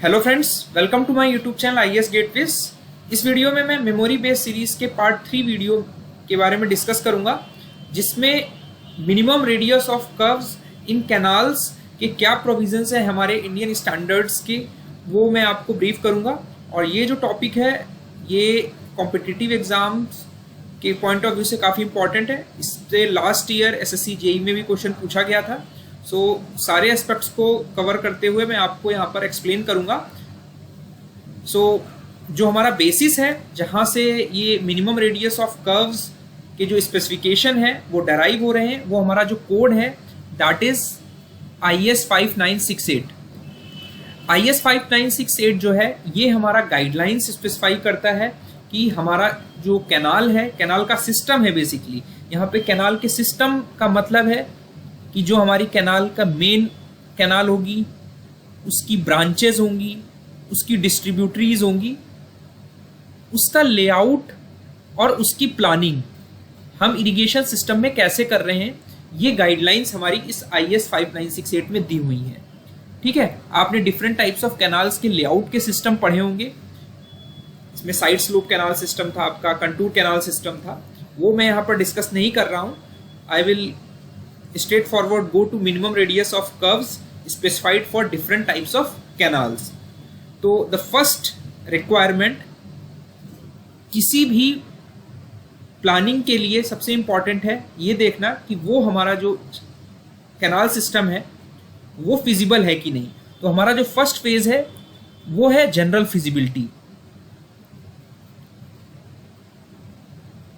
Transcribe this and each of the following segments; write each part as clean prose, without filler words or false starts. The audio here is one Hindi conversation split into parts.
Hello friends, welcome to my YouTube channel IAS gateways. इस वीडियो में मैं मेमोरी बेस्ड सीरीज के पार्ट 3 वीडियो के बारे में डिस्कस करूंगा, जिसमें minimum radius of curves in canals के क्या प्रोविजंस है हमारे इंडियन स्टैंडर्ड्स के, वो मैं आपको ब्रीफ करूंगा। और ये जो टॉपिक है ये कॉम्पिटिटिव एग्जाम्स के पॉइंट ऑफ व्यू से काफ़ी इंपॉर्टेंट है। इससे लास्ट ईयर एसएससी जेई में भी क्वेश्चन पूछा गया था। सारे एस्पेक्ट्स को कवर करते हुए मैं आपको यहाँ पर एक्सप्लेन करूँगा। जो हमारा बेसिस है, जहाँ से ये मिनिमम रेडियस ऑफ कर्व्स के जो स्पेसिफिकेशन है वो डराइव हो रहे हैं, वो हमारा जो कोड है दैट इज IS 5968। IS 5968 जो है ये हमारा गाइडलाइंस स्पेसिफाई करता है कि हमारा जो कैनाल है, कैनाल का सिस्टम है। बेसिकली यहाँ पे कैनाल के सिस्टम का मतलब है कि जो हमारी कैनाल का मेन कैनाल होगी, उसकी ब्रांचेज होंगी, उसकी डिस्ट्रीब्यूटरीज होंगी, उसका लेआउट और उसकी प्लानिंग हम इरिगेशन सिस्टम में कैसे कर रहे हैं, ये गाइडलाइंस हमारी इस IS 5968 में दी हुई हैं। ठीक है, आपने डिफरेंट टाइप्स ऑफ कैनाल्स के लेआउट के सिस्टम पढ़े होंगे। इसमें साइड स्लोप कैनाल सिस्टम था, आपका कंटूर कैनाल सिस्टम था, वो मैं यहाँ पर डिस्कस नहीं कर रहा हूँ। I will straight forward go to minimum radius of curves specified for different types of canals। तो the first requirement किसी भी प्लानिंग के लिए सबसे इंपॉर्टेंट है ये देखना कि वो हमारा जो कैनाल सिस्टम है वो फिजिबल है कि नहीं। तो हमारा जो फर्स्ट फेज है वो है जनरल फिजिबिलिटी।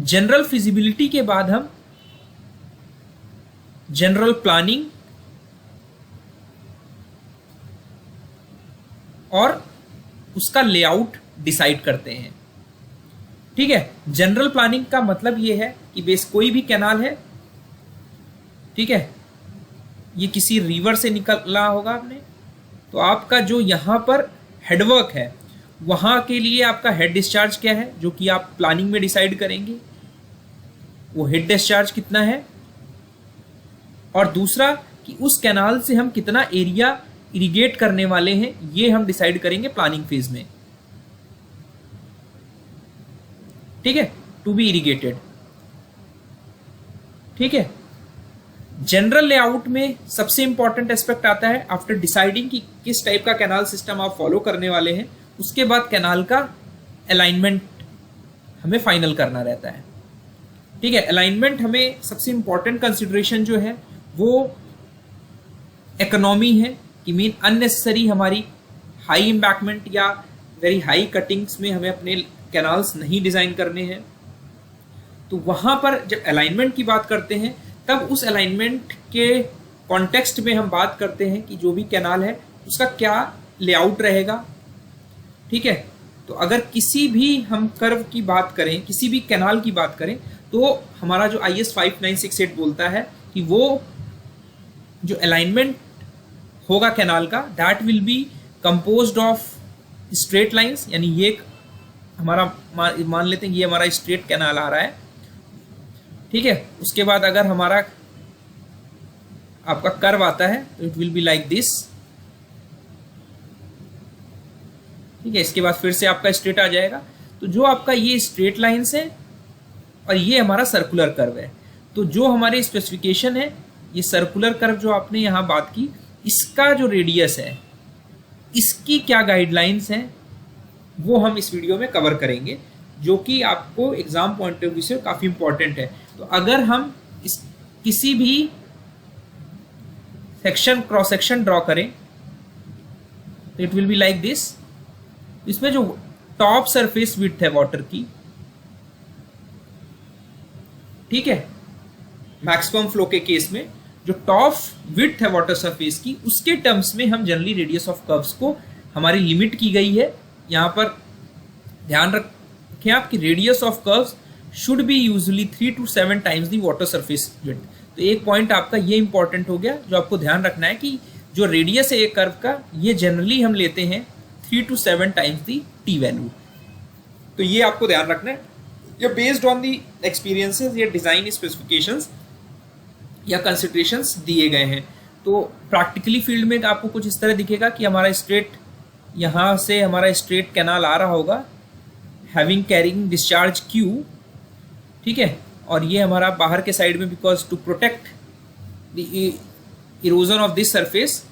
जनरल फिजिबिलिटी के बाद हम जनरल प्लानिंग और उसका लेआउट डिसाइड करते हैं। ठीक है, जनरल प्लानिंग का मतलब ये है कि बेस कोई भी कैनाल है, ठीक है, ये किसी रिवर से निकला होगा आपने, तो आपका जो यहाँ पर हेडवर्क है वहाँ के लिए आपका हेड डिस्चार्ज क्या है, जो कि आप प्लानिंग में डिसाइड करेंगे। वो हेड डिस्चार्ज कितना है, और दूसरा कि उस कैनाल से हम कितना एरिया इरिगेट करने वाले हैं, ये हम डिसाइड करेंगे प्लानिंग फेज में। ठीक है, टू बी इरिगेटेड। ठीक है, जनरल लेआउट में सबसे इंपॉर्टेंट एस्पेक्ट आता है आफ्टर डिसाइडिंग कि किस टाइप का कैनाल सिस्टम आप फॉलो करने वाले हैं, उसके बाद कैनाल का अलाइनमेंट हमें फाइनल करना रहता है। ठीक है, अलाइनमेंट हमें सबसे इंपॉर्टेंट कंसिडरेशन जो है वो इकोनॉमी है कि मीन अननेसेसरी हमारी हाई एम्बैकमेंट या वेरी हाई कटिंग्स में हमें अपने कैनाल्स नहीं डिज़ाइन करने हैं। तो वहाँ पर जब अलाइनमेंट की बात करते हैं तब उस अलाइनमेंट के कॉन्टेक्स्ट में हम बात करते हैं कि जो भी कैनाल है उसका क्या लेआउट रहेगा। ठीक है, तो अगर किसी भी हम कर्व की बात करें, किसी भी कैनाल की बात करें, तो हमारा जो IS 5968 बोलता है कि वो जो अलाइनमेंट होगा कैनाल का that will be composed of straight lines. यानी ये हमारा मान लेते हैं ये हमारा स्ट्रेट कैनाल आ रहा है। ठीक है, उसके बाद अगर हमारा आपका कर्व आता है तो it will be like this. ठीक है, इसके बाद फिर से आपका स्ट्रेट आ जाएगा। तो जो आपका ये स्ट्रेट लाइंस है और ये हमारा सर्कुलर कर्व है। तो जो हमारे स्पेसिफिकेशन है, ये सर्कुलर कर्व जो आपने यहाँ बात की, इसका जो रेडियस है, इसकी क्या गाइडलाइंस हैं, वो हम इस वीडियो में कवर करेंगे, जो कि आपको एग्जाम पॉइंट ऑफ व्यू से काफ़ी इंपॉर्टेंट है। तो अगर हम किसी भी सेक्शन क्रॉस सेक्शन ड्रॉ करें तो it will be like this. इसमें जो टॉप सरफेस विड्थ है वाटर की, ठीक है, मैक्सिमम फ्लो के केस में जो टॉप विड्थ है वाटर सरफेस की, उसके टर्म्स में हम जनरली रेडियस ऑफ कर्व्स को हमारी लिमिट की गई है। यहाँ पर ध्यान रखें आप कि radius of curves should be usually 3 to 7 times the water surface width. तो एक पॉइंट आपका ये इंपॉर्टेंट हो गया जो आपको ध्यान रखना है कि जो रेडियस है एक कर्व का, ये जनरली हम लेते हैं 3 to 7 times the T value. तो ये आपको ध्यान रखना है। ये बेस्ड ऑन दी एक्सपीरियंसेस, ये डिज़ाइन स्पेसिफिकेशंस या कंसिडरेशंस दिए गए हैं। तो प्रैक्टिकली फील्ड में आपको कुछ इस तरह दिखेगा कि हमारा स्ट्रेट यहाँ से हमारा स्ट्रेट कैनाल आ रहा होगा हैविंग कैरिंग डिस्चार्ज Q, ठीक है, और ये हमारा बाहर के साइड में because to protect the erosion of this surface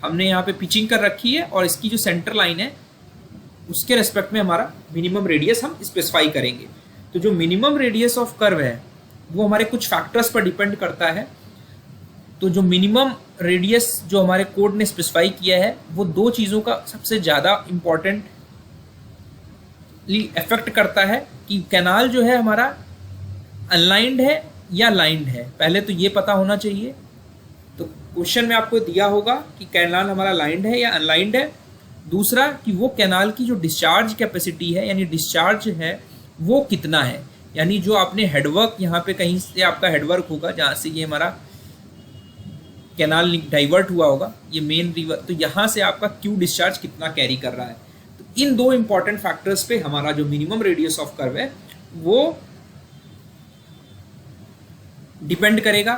हमने यहाँ पे पिचिंग कर रखी है, और इसकी जो सेंटर लाइन है उसके रेस्पेक्ट में हमारा मिनिमम रेडियस हम स्पेसिफाई करेंगे। तो जो मिनिमम रेडियस ऑफ कर्व है वो हमारे कुछ फैक्टर्स पर डिपेंड करता है। तो जो मिनिमम रेडियस जो हमारे कोड ने स्पेसिफाई किया है वो दो चीज़ों का सबसे ज़्यादा इम्पॉर्टेंटली इफेक्ट करता है कि कैनाल जो है हमारा अनलाइंड है या लाइंड है। पहले तो ये पता होना चाहिए। तो क्वेश्चन में आपको दिया होगा कि कैनाल हमारा लाइंड है या अनलाइंड है। दूसरा कि वो कैनाल की जो डिस्चार्ज कैपेसिटी है यानी डिस्चार्ज है वो कितना है, यानी जो आपने हेडवर्क यहाँ पे कहीं से आपका हेडवर्क होगा जहाँ से ये हमारा कैनाल डाइवर्ट हुआ होगा, ये मेन रिवर, तो यहाँ से आपका क्यू डिस्चार्ज कितना कैरी कर रहा है। तो इन दो इंपॉर्टेंट फैक्टर्स पे हमारा जो मिनिमम रेडियस ऑफ कर्व है वो डिपेंड करेगा।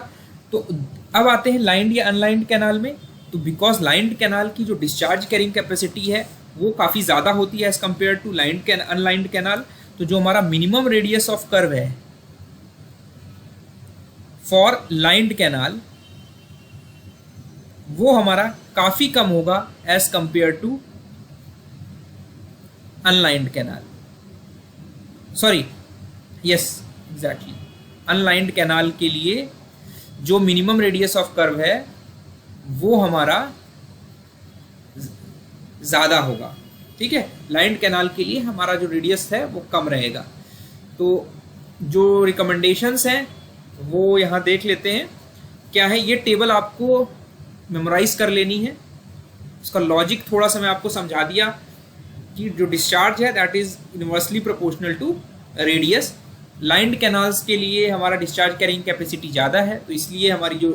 तो अब आते हैं लाइंड या अनलाइंड कैनाल में। तो बिकॉज लाइंड कैनाल की जो डिस्चार्ज कैरिंग कैपेसिटी है वो काफ़ी ज़्यादा होती है as compare to unlined canal. तो जो हमारा मिनिमम रेडियस ऑफ कर्व है फॉर लाइंड कैनाल वो हमारा काफ़ी कम होगा as compare to unlined canal, sorry yes exactly unlined canal के लिए जो मिनिमम रेडियस ऑफ कर्व है वो हमारा ज़्यादा होगा, ठीक है। लाइंड कैनाल के लिए हमारा जो रेडियस है वो कम रहेगा। तो जो रिकमेंडेशंस हैं वो यहाँ देख लेते हैं क्या है। ये टेबल आपको मेमोराइज कर लेनी है। उसका लॉजिक थोड़ा सा मैं आपको समझा दिया कि जो डिस्चार्ज है that is inversely proportional to radius. Lined canals के लिए हमारा डिस्चार्ज कैरिंग कैपेसिटी ज़्यादा है तो इसलिए हमारी जो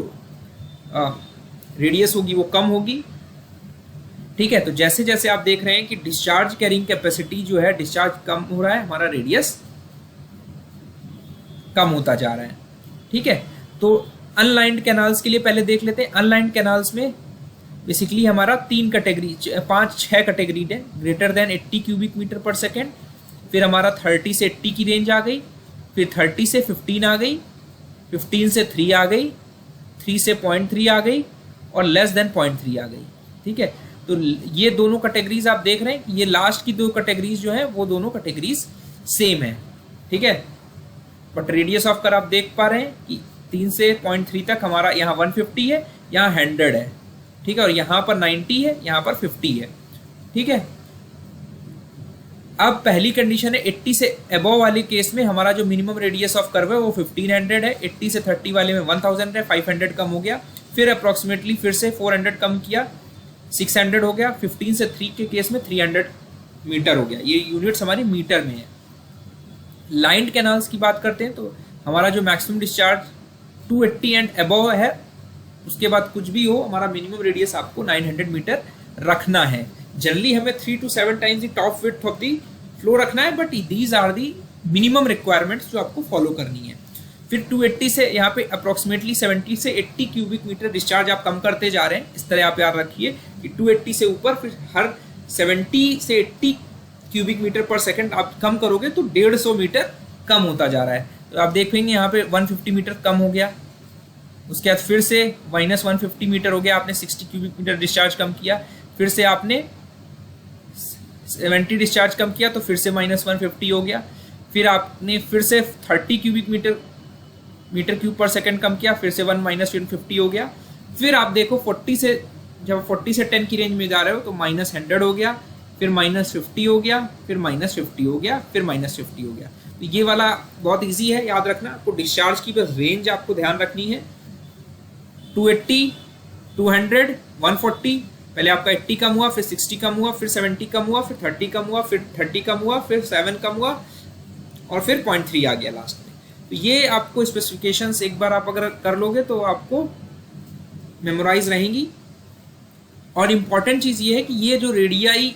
रेडियस होगी वो कम होगी, ठीक है। तो जैसे जैसे आप देख रहे हैं कि डिस्चार्ज कैरिंग कैपेसिटी जो है डिस्चार्ज कम हो रहा है, हमारा रेडियस कम होता जा रहा है, ठीक है। तो अनलाइंड कैनाल्स के लिए पहले देख लेते हैं। अनलाइंड कैनाल्स में बेसिकली हमारा 6 कैटेगरी है। ग्रेटर देन 80 क्यूबिक मीटर पर सेकेंड, फिर हमारा 30 से 80 की रेंज आ गई, फिर 30 से 15 आ गई, 15 से 3 आ गई, 3 से 0.3 आ गई और लेस देन 0.3 आ गई, ठीक है। तो ये दोनों कैटेगरीज आप देख रहे हैं कि ये लास्ट की दो कैटेगरीज जो है वो दोनों कैटेगरीज सेम है, ठीक है। बट रेडियस ऑफ कर्व आप देख पा रहे हैं कि 3 से 0.3 तक हमारा यहाँ 150 है, यहाँ 100 है, ठीक है, और यहाँ पर 90 है, यहाँ पर 50 है, ठीक है। अब पहली कंडीशन है 80 से अबव वाले केस में हमारा जो मिनिमम रेडियस ऑफ कर्व है वो 1500 है। 80 से 30 वाले में 1000 है, 500 कम हो गया, फिर अप्रॉक्सीमेटली फिर से 400 कम किया, 600 हो गया। 15 से 3 के केस में 300 मीटर हो गया। ये यूनिट्स हमारी मीटर में है। लाइंड कैनाल्स की बात करते हैं तो हमारा जो मैक्सिमम डिस्चार्ज 280 एंड अबव है, उसके बाद कुछ भी हो हमारा मिनिमम रेडियस आपको 900 मीटर रखना है। जनरली हमें 3 to 7 times the top width of the flow रखना है, but these are the minimum requirements जो आपको फॉलो करनी है। फिर 280 से यहाँ पे अप्रॉक्सीमेटली 70 से 80 क्यूबिक मीटर डिस्चार्ज आप कम करते जा रहे हैं। इस तरह आप याद रखिए कि 280 से ऊपर फिर हर 70 से 80 क्यूबिक मीटर पर सेकंड आप कम करोगे तो 150 मीटर कम होता जा रहा है। तो आप देखेंगे यहाँ पे 150 मीटर कम हो गया, उसके बाद फिर से -150 मीटर हो गया, आपने 60 क्यूबिक मीटर डिस्चार्ज कम किया, फिर से आपने 70 डिस्चार्ज कम किया तो फिर से -150 हो गया, फिर आपने फिर से 30 क्यूबिक मीटर क्यूब पर सेकंड कम किया, फिर से -150 हो गया। फिर आप देखो 40 से 10 की रेंज में जा रहे हो तो -100 हो गया, फिर -50 हो गया, फिर -50 हो गया, फिर -50 हो गया। तो ये वाला बहुत इजी है याद रखना। आपको डिस्चार्ज की बस रेंज आपको ध्यान रखनी है। 280, 200, 140, पहले आपका 80 कम हुआ, फिर 60 कम हुआ, फिर 70 कम हुआ, फिर 30 कम हुआ, फिर 30 कम हुआ, फिर 7 कम हुआ और फिर 0.3 आ गया लास्ट में। तो ये आपको स्पेसिफिकेशंस एक बार आप अगर कर लोगे तो आपको मेमोराइज रहेंगी। और इम्पॉर्टेंट चीज़ ये है कि ये जो रेडियाई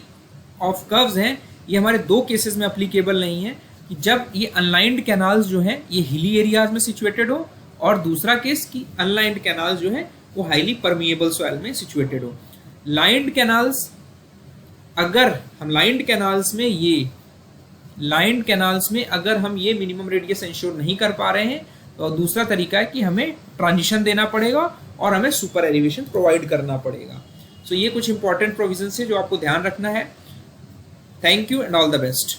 ऑफ कर्व्स हैं ये हमारे दो केसेस में अप्लीकेबल नहीं है, कि जब ये अनलाइंड कैनाल्स जो हैं ये हिली एरियाज में सिचुएटेड हो, और दूसरा केस कि अनलाइंड कैनाल्स जो हैं वो हाईली परमिएबल सॉइल में सिचुएटेड हो। लाइंड कैनाल्स अगर हम लाइन्ड कैनाल्स में अगर हम ये मिनिमम रेडियस इंश्योर नहीं कर पा रहे हैं, तो दूसरा तरीका है कि हमें ट्रांजिशन देना पड़ेगा और हमें सुपर एलिवेशन प्रोवाइड करना पड़ेगा। सो ये कुछ इंपॉर्टेंट प्रोविजंस है जो आपको ध्यान रखना है। Thank you and all the best.